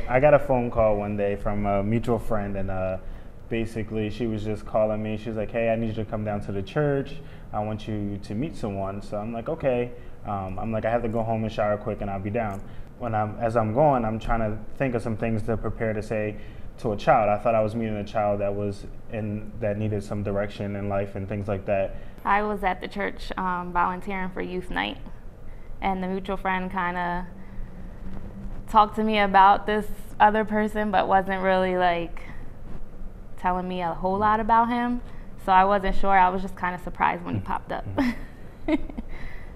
I got a phone call one day from a mutual friend, and basically she was just calling me. She was like, "Hey, I need you to come down to the church. I want you to meet someone." So I'm like, "Okay." I'm like, "I have to go home and shower quick, and I'll be down." As I'm going, I'm trying to think of some things to prepare to say to a child. I thought I was meeting a child that needed some direction in life and things like that. I was at the church volunteering for youth night, and the mutual friend kind of talked to me about this other person, but wasn't really like telling me a whole lot about him. So I wasn't sure. I was just kind of surprised when he popped up.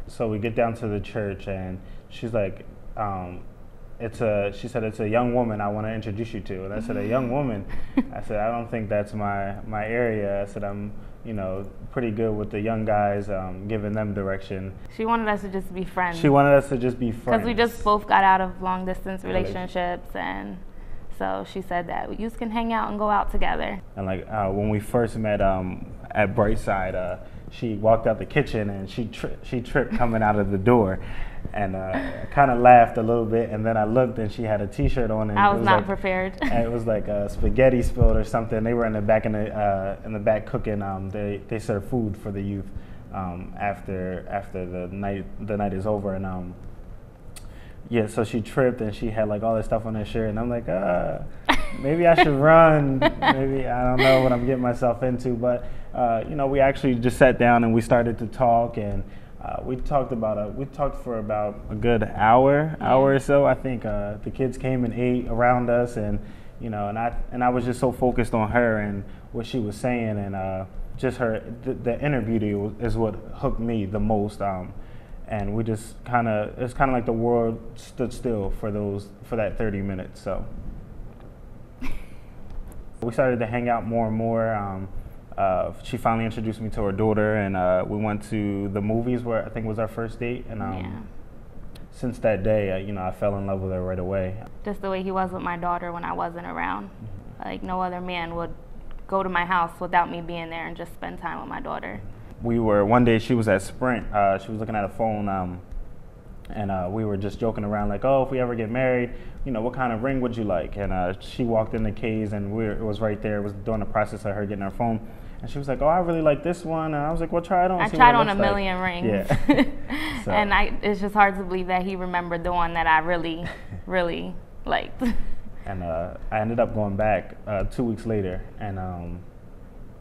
So we get down to the church, and she's like, she said, "It's a young woman I want to introduce you to." And I said, "A young woman?" I said, "I don't think that's my area." I said, "I'm, pretty good with the young guys, giving them direction." She wanted us to just be friends. She wanted us to just be friends. Because we just both got out of long distance relationships, and so she said that you can hang out and go out together. And like when we first met at Brightside, she walked out the kitchen and she tripped coming out of the door, and kind of laughed a little bit. And then I looked and she had a T-shirt on, and I was not prepared. And it was like spaghetti spilled or something. They were in the back cooking. They serve food for the youth after the night is over, and yeah. So she tripped and she had like all this stuff on her shirt, and I'm like, maybe I should run. Maybe I don't know what I'm getting myself into, but we actually just sat down and we started to talk, and we talked for about a good hour or so. I think the kids came and ate around us, and I was just so focused on her and what she was saying, and just the interview is what hooked me the most. And we just it's kind of like the world stood still for that 30 minutes. So we started to hang out more and more. She finally introduced me to her daughter, and we went to the movies, where I think was our first date. And since that day, I fell in love with her right away. Just the way he was with my daughter when I wasn't around. Like no other man would go to my house without me being there and just spend time with my daughter. One day she was at Sprint. She was looking at a phone, and we were just joking around like, "Oh, if we ever get married, what kind of ring would you like?" And she walked in the K's, and it was right there. It was during the process of her getting her phone. And she was like, "Oh, I really like this one." And I was like, "Well, try it on." I tried on a million rings. Yeah. So. And it's just hard to believe that he remembered the one that I really, really liked. And I ended up going back 2 weeks later, and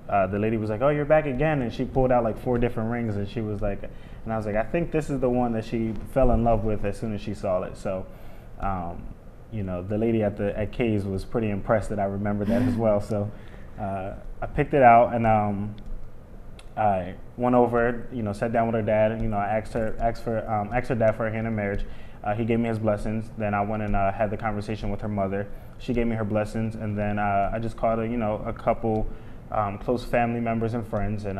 the lady was like, "Oh, you're back again." And she pulled out like 4 different rings, and she was like, and I was like, I think this is the one that she fell in love with as soon as she saw it. So, the lady at K's was pretty impressed that I remembered that as well. So. I picked it out, and I went over, sat down with her dad. I asked her dad for her hand in marriage. He gave me his blessings. Then I went and had the conversation with her mother. She gave me her blessings, and then I just called a couple close family members and friends, and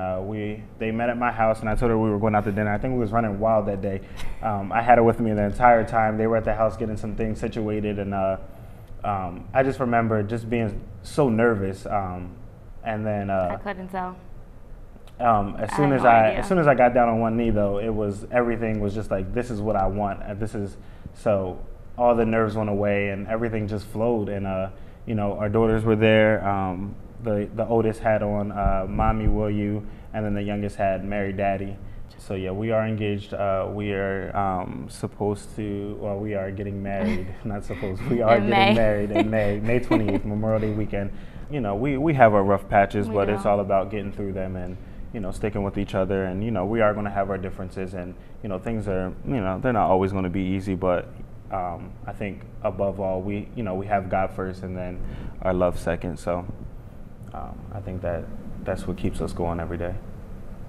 they met at my house, and I told her we were going out to dinner. I think we was running wild that day. I had her with me the entire time. They were at the house getting some things situated, and I just remember just being so nervous, and then I couldn't tell. As soon as I got down on one knee, though, everything was just like, this is what I want. So all the nerves went away and everything just flowed. And our daughters were there. The oldest had on "Mommy, Will You," and then the youngest had "Marry Daddy." So yeah, we are engaged. We are supposed to, or we are getting married. Not supposed. We are getting married in May 28th, Memorial Day weekend. We have our rough patches, but it's all about getting through them and sticking with each other. And we are going to have our differences, and things are they're not always going to be easy. But I think above all, we have God first, and then our love second. So I think that's what keeps us going every day.